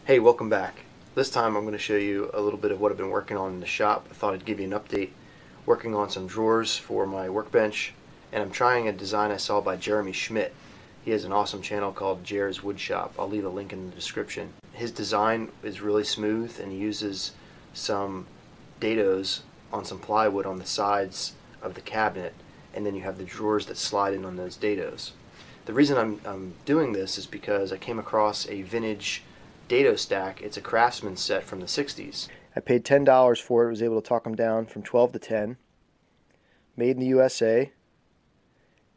Hey, welcome back. This time I'm going to show you a little bit of what I've been working on in the shop. I thought I'd give you an update. Working on some drawers for my workbench, and I'm trying a design I saw by Jeremy Schmidt. He has an awesome channel called Jer's Woodshop. I'll leave a link in the description. His design is really smooth, and he uses some dados on some plywood on the sides of the cabinet, and then you have the drawers that slide in on those dados. The reason I'm doing this is because I came across a vintage Dado stack. It's a Craftsman set from the 60s. I paid $10 for it. Was able to talk them down from 12 to 10. Made in the USA.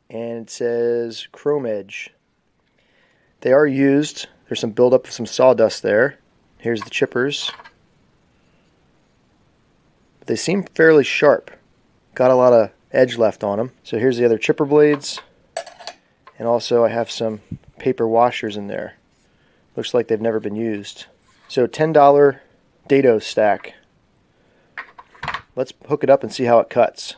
And it says chrome edge. They are used. There's some buildup of some sawdust there. Here's the chippers. But they seem fairly sharp. Got a lot of edge left on them. So here's the other chipper blades. And also I have some paper washers in there. Looks like they've never been used. So $10 Dado stack. Let's hook it up and see how it cuts.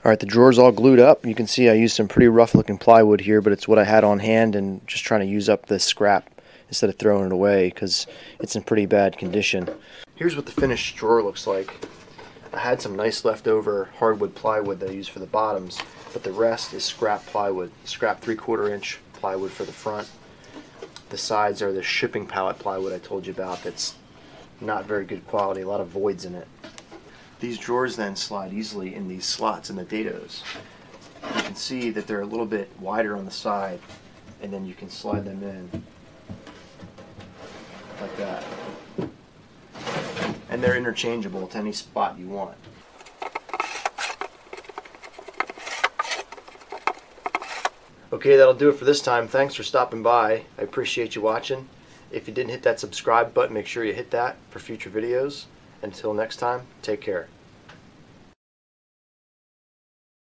Alright, the drawer's all glued up. You can see I used some pretty rough looking plywood here, but it's what I had on hand and just trying to use up this scrap instead of throwing it away because it's in pretty bad condition. Here's what the finished drawer looks like. I had some nice leftover hardwood plywood that I used for the bottoms, but the rest is scrap plywood. Scrap 3/4 inch plywood for the front. The sides are the shipping pallet plywood I told you about that's not very good quality, a lot of voids in it. These drawers then slide easily in these slots in the dados. You can see that they're a little bit wider on the side, and then you can slide them in like that. And they're interchangeable to any spot you want. Okay, that'll do it for this time. Thanks for stopping by. I appreciate you watching. If you didn't hit that subscribe button, make sure you hit that for future videos. Until next time, take care.